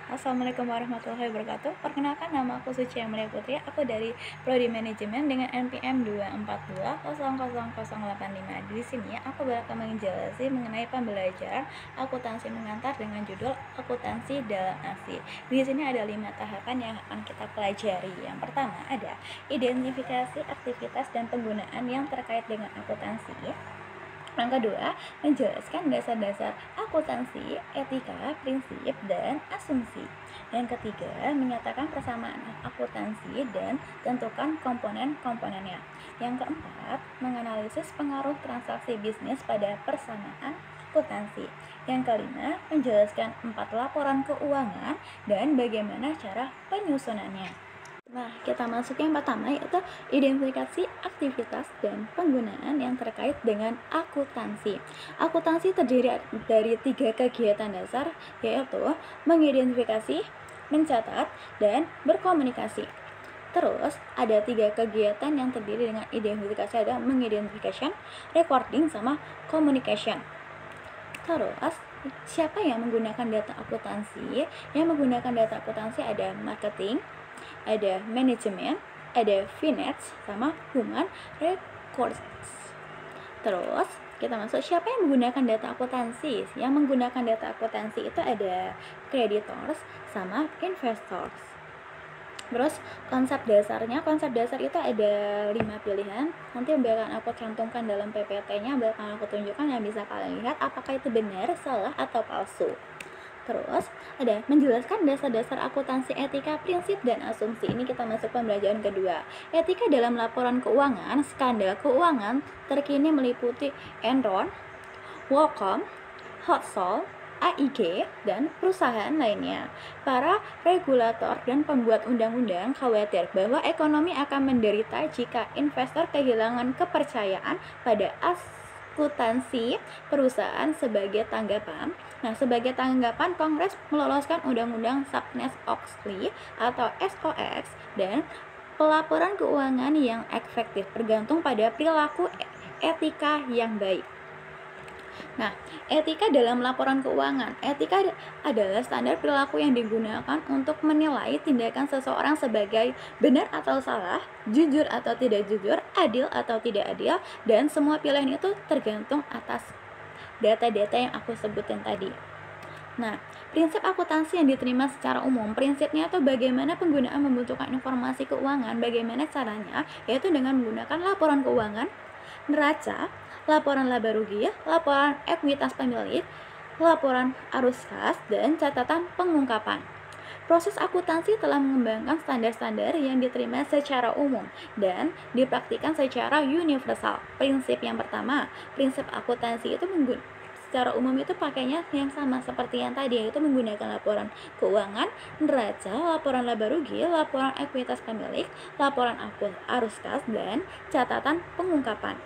Assalamualaikum warahmatullahi wabarakatuh. Perkenalkan, nama aku Suci Amelia Putri. Aku dari Prodi Manajemen dengan NPM 242000085. Di sini aku bakal menjelaskan mengenai pembelajaran akuntansi mengantar dengan judul akuntansi dalam aksi. Di sini ada 5 tahapan yang akan kita pelajari. Yang pertama ada identifikasi aktivitas dan penggunaan yang terkait dengan akuntansi. Yang kedua, menjelaskan dasar-dasar akuntansi, etika, prinsip, dan asumsi. Yang ketiga, menyatakan persamaan akuntansi dan tentukan komponen-komponennya. Yang keempat, menganalisis pengaruh transaksi bisnis pada persamaan akuntansi. Yang kelima, menjelaskan 4 laporan keuangan dan bagaimana cara penyusunannya. Nah, kita masuk yang pertama, yaitu identifikasi aktivitas dan penggunaan yang terkait dengan akuntansi. Akuntansi terdiri dari 3 kegiatan dasar, yaitu mengidentifikasi, mencatat, dan berkomunikasi. Terus, ada 3 kegiatan yang terdiri dengan identifikasi, ada mengidentification, recording, sama communication. Terus, siapa yang menggunakan data akuntansi? Yang menggunakan data akuntansi ada marketing, ada manajemen, ada finance, sama human records. Terus kita masuk, siapa yang menggunakan data akuntansi? Yang menggunakan data akuntansi itu ada creditors sama investors. Terus konsep dasar itu ada 5 pilihan. Nanti bakal aku cantumkan dalam PPT-nya, bakal aku tunjukkan yang bisa kalian lihat apakah itu benar, salah, atau palsu. Terus ada menjelaskan dasar-dasar akuntansi, etika, prinsip, dan asumsi. Ini kita masuk pembelajaran kedua. Etika dalam laporan keuangan. Skandal keuangan terkini meliputi Enron, Wacom, Hotsol, AIG, dan perusahaan lainnya. Para regulator dan pembuat undang-undang khawatir bahwa ekonomi akan menderita jika investor kehilangan kepercayaan pada akuntansi perusahaan. Sebagai tanggapan, Kongres meloloskan Undang-Undang Sarbanes-Oxley atau SOX, dan pelaporan keuangan yang efektif bergantung pada perilaku etika yang baik. Nah, etika dalam laporan keuangan. Etika adalah standar perilaku yang digunakan untuk menilai tindakan seseorang sebagai benar atau salah, jujur atau tidak jujur, adil atau tidak adil, dan semua pilihan itu tergantung atas data-data yang aku sebutin tadi. Nah, prinsip akuntansi yang diterima secara umum. Prinsipnya itu bagaimana penggunaan membutuhkan informasi keuangan, bagaimana caranya, yaitu dengan menggunakan laporan keuangan, neraca, laporan laba rugi, laporan ekuitas pemilik, laporan arus kas, dan catatan pengungkapan. Proses akuntansi telah mengembangkan standar-standar yang diterima secara umum dan dipraktikkan secara universal. Prinsip yang pertama, prinsip akuntansi itu secara umum itu pakainya yang sama seperti yang tadi, yaitu menggunakan laporan keuangan, neraca, laporan laba rugi, laporan ekuitas pemilik, laporan arus kas, dan catatan pengungkapan.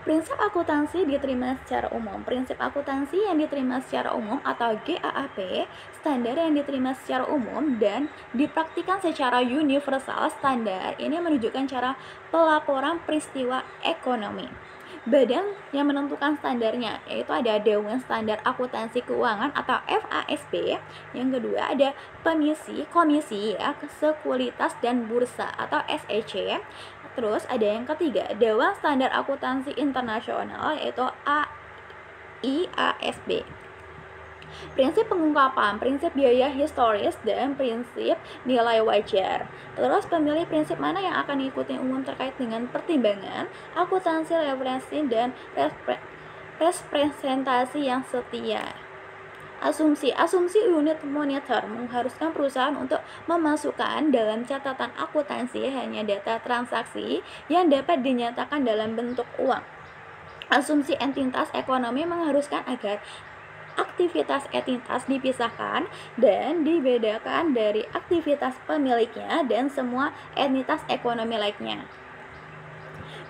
Prinsip akuntansi diterima secara umum. Prinsip akuntansi yang diterima secara umum atau GAAP, standar yang diterima secara umum dan dipraktikkan secara universal. Standar ini menunjukkan cara pelaporan peristiwa ekonomi. Badan yang menentukan standarnya yaitu ada Dewan Standar Akuntansi Keuangan atau FASB. Yang kedua ada Komisi Sekuritas dan Bursa atau SEC. Terus ada yang ketiga, Dewan Standar Akuntansi Internasional yaitu IASB. Prinsip pengungkapan, prinsip biaya historis, dan prinsip nilai wajar. Terus pemilih prinsip mana yang akan diikuti umum terkait dengan pertimbangan, akuntansi, referensi, dan representasi yang setia. Asumsi unit monitor mengharuskan perusahaan untuk memasukkan dalam catatan akuntansi hanya data transaksi yang dapat dinyatakan dalam bentuk uang. Asumsi entitas ekonomi mengharuskan agar aktivitas entitas dipisahkan dan dibedakan dari aktivitas pemiliknya dan semua entitas ekonomi lainnya.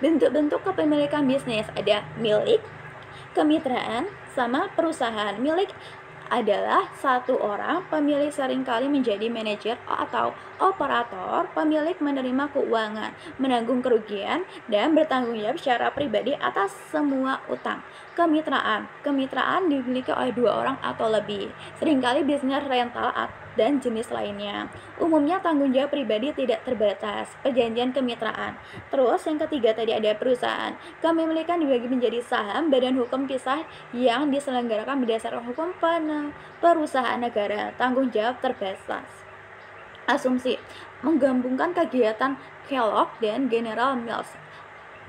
Bentuk-bentuk kepemilikan bisnis ada milik, kemitraan, sama perusahaan. Milik adalah satu orang, pemilik seringkali menjadi manajer atau operator, pemilik menerima keuangan, menanggung kerugian, dan bertanggung jawab secara pribadi atas semua utang. Kemitraan. Kemitraan dimiliki oleh 2 orang atau lebih. Seringkali bisnis rental dan jenis lainnya. Umumnya tanggung jawab pribadi tidak terbatas. Perjanjian kemitraan. Terus yang ketiga tadi ada perusahaan. Kepemilikan dibagi menjadi saham, badan hukum pisah yang diselenggarakan berdasarkan hukum perusahaan negara. Tanggung jawab terbatas. Asumsi. Menggabungkan kegiatan Kellogg dan General Mills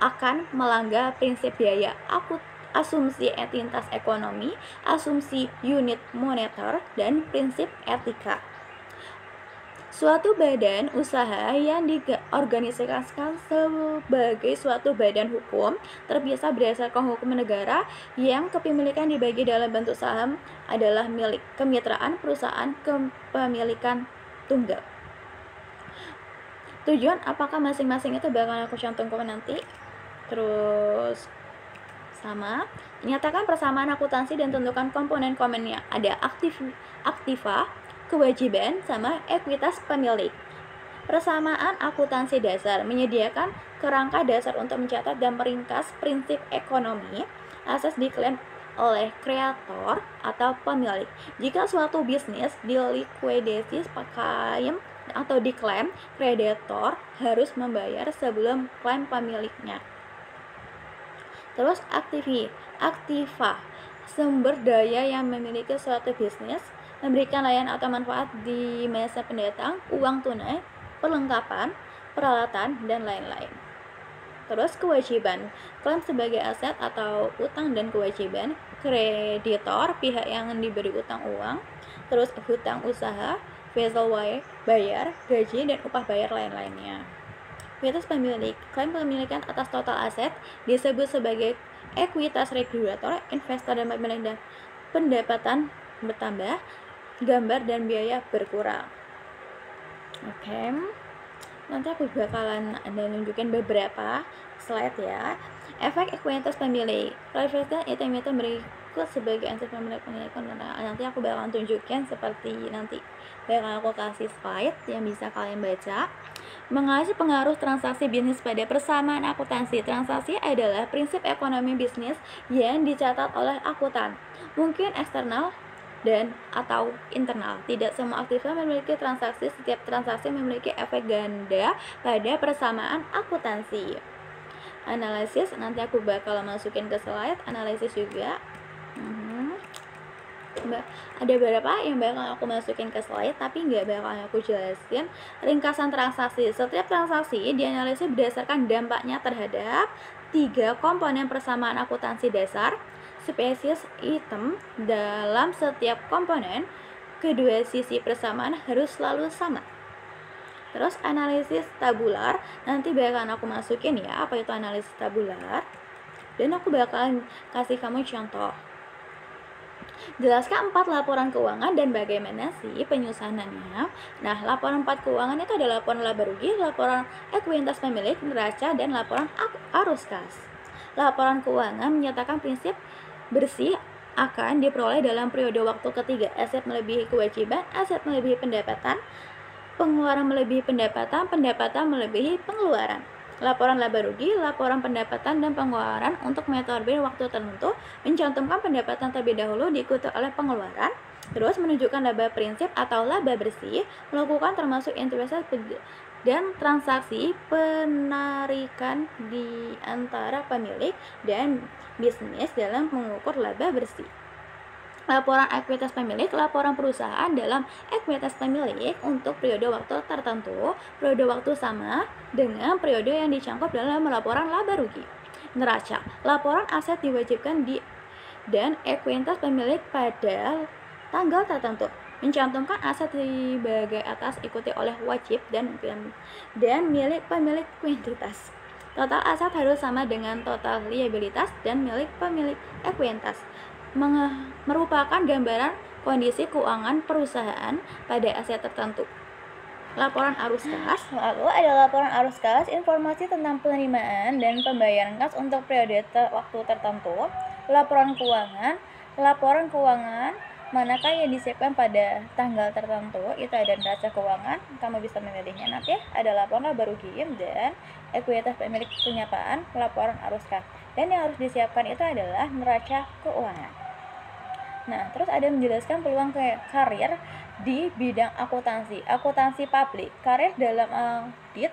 akan melanggar prinsip biaya asumsi entitas ekonomi, asumsi unit moneter, dan prinsip etika. Suatu badan usaha yang diorganisasikan sebagai suatu badan hukum terpisah berdasarkan hukum negara yang kepemilikan dibagi dalam bentuk saham adalah milik kemitraan perusahaan kepemilikan tunggal. Tujuan apakah masing-masing itu bakal aku cantumkan nanti. Terus sama, nyatakan persamaan akuntansi dan tentukan komponen-komponennya. Ada aktiva, kewajiban, sama ekuitas pemilik. Persamaan akuntansi dasar menyediakan kerangka dasar untuk mencatat dan meringkas prinsip ekonomi. Aset diklaim oleh kreator atau pemilik. Jika suatu bisnis dilikuidasi klaim atau diklaim, kreditor harus membayar sebelum klaim pemiliknya. Terus aktiva, sumber daya yang memiliki suatu bisnis, memberikan layanan atau manfaat di masa pendatang, uang tunai, perlengkapan, peralatan, dan lain-lain. Terus kewajiban, klaim sebagai aset atau utang dan kewajiban, kreditor, pihak yang diberi utang uang, terus hutang usaha, vessel bayar, gaji, dan upah bayar lain-lainnya. Ekuitas pemilik, klaim kepemilikan atas total aset disebut sebagai ekuitas regulator, investor dan pemilik dan pendapatan bertambah, gambar dan biaya berkurang. Oke. Nanti aku bakalan nunjukin beberapa slide ya. Efek ekuitas pemilik. Klarifikasi item-item berikut sebagai answer pemilikan. Nanti aku bakalan tunjukin seperti nanti bakal aku kasih slide yang bisa kalian baca. Mengenai pengaruh transaksi bisnis pada persamaan akuntansi. Transaksi adalah prinsip ekonomi bisnis yang dicatat oleh akuntan. Mungkin eksternal dan atau internal. Tidak semua aktivitas memiliki transaksi. Setiap transaksi memiliki efek ganda pada persamaan akuntansi. Analisis, nanti aku bakal masukin ke slide analisis juga. Ada beberapa yang bakal aku masukin ke slide, tapi nggak bakal aku jelasin. Ringkasan transaksi. Setiap transaksi dianalisis berdasarkan dampaknya terhadap 3 komponen persamaan akuntansi dasar. Spesies item dalam setiap komponen, kedua sisi persamaan harus selalu sama. Terus analisis tabular, nanti bakalan aku masukin ya apa itu analisis tabular, dan aku bakalan kasih kamu contoh. Jelaskan 4 laporan keuangan dan bagaimana sih penyusunannya. Nah, laporan 4 keuangan itu adalah laporan laba rugi, laporan ekuitas pemilik, neraca, dan laporan arus kas. Laporan keuangan menyatakan prinsip bersih akan diperoleh dalam periode waktu ketiga. Aset melebihi kewajiban, aset melebihi pendapatan, pengeluaran melebihi pendapatan, pendapatan melebihi pengeluaran. Laporan laba rugi, laporan pendapatan dan pengeluaran untuk metode waktu tertentu mencantumkan pendapatan terlebih dahulu diikuti oleh pengeluaran. Terus menunjukkan laba prinsip atau laba bersih, melakukan termasuk investasi dan transaksi penarikan di antara pemilik dan bisnis dalam mengukur laba bersih. Laporan ekuitas pemilik, laporan perusahaan dalam ekuitas pemilik untuk periode waktu tertentu, periode waktu sama dengan periode yang dicangkup dalam laporan laba rugi. Neraca, laporan aset diwajibkan dan ekuitas pemilik pada tanggal tertentu. Mencantumkan aset sebagai atas ikuti oleh wajib dan milik pemilik ekuitas. Total aset harus sama dengan total liabilitas dan milik pemilik ekuitas. Merupakan gambaran kondisi keuangan perusahaan pada aset tertentu. Laporan arus kas. Lalu ada laporan arus kas, informasi tentang penerimaan dan pembayaran kas untuk periode waktu tertentu. Laporan keuangan manakah yang disiapkan pada tanggal tertentu. Itu ada neraca keuangan, kamu bisa memilihnya nanti. Ada laporan laba rugi dan ekuitas pemilik penyapaan, laporan arus kas. Dan yang harus disiapkan itu adalah neraca keuangan. Nah, terus ada menjelaskan peluang karir di bidang akuntansi publik, karir dalam audit,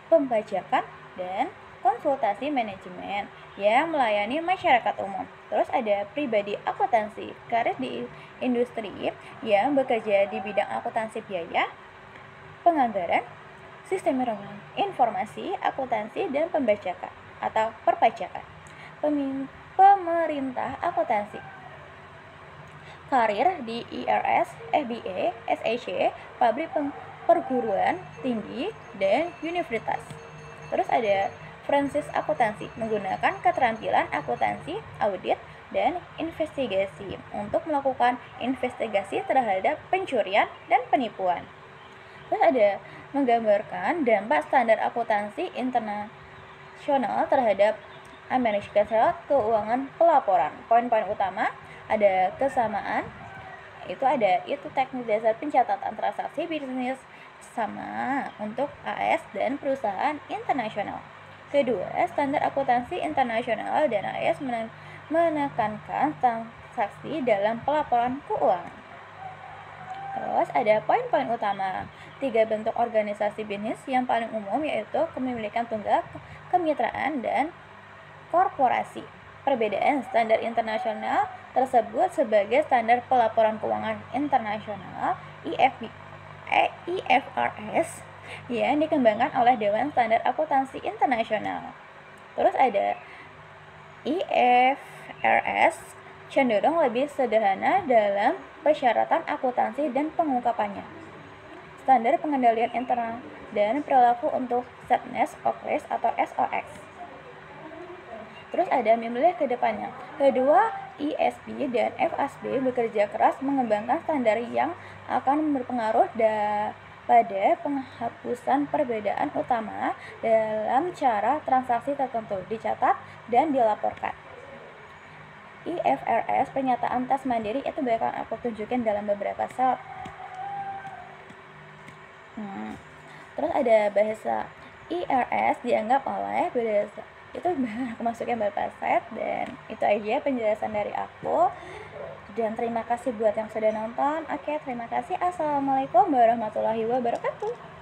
pembajakan, dan konsultasi manajemen yang melayani masyarakat umum. Terus ada pribadi akuntansi, karir di industri yang bekerja di bidang akuntansi biaya, penganggaran, sistem informasi, akuntansi, dan pembajakan atau perpajakan. Pemerintah akuntansi, karir di IRS, FBA, SEC, pabrik perguruan tinggi, dan universitas. Terus ada Francis akuntansi, menggunakan keterampilan akuntansi, audit, dan investigasi untuk melakukan investigasi terhadap pencurian dan penipuan. Terus ada menggambarkan dampak standar akuntansi internasional terhadap Amerika Serikat keuangan pelaporan. Poin-poin utama ada kesamaan, itu teknik dasar pencatatan transaksi bisnis sama untuk AS dan perusahaan internasional. Kedua, standar akuntansi internasional dan AS menekankan transaksi dalam pelaporan keuangan. Terus ada poin-poin utama. 3 bentuk organisasi bisnis yang paling umum yaitu kepemilikan tunggal, kemitraan, dan korporasi. Perbedaan standar internasional tersebut sebagai standar pelaporan keuangan internasional IFRS yang dikembangkan oleh Dewan Standar Akuntansi Internasional. Terus ada IFRS cenderung lebih sederhana dalam persyaratan akuntansi dan pengungkapannya. Standar pengendalian internal dan perilaku untuk Soundness of Risk atau SOX. Terus ada memilih ke depannya. Kedua, ISB dan FASB bekerja keras mengembangkan standar yang akan berpengaruh pada penghapusan perbedaan utama dalam cara transaksi tertentu dicatat dan dilaporkan. IFRS pernyataan tes mandiri itu bakal aku tunjukin dalam beberapa slide. Terus ada bahasa IRS dianggap oleh bahasa itu aku masukin beberapa slide, dan itu aja penjelasan dari aku. Dan terima kasih buat yang sudah nonton. Oke, terima kasih. Assalamualaikum warahmatullahi wabarakatuh.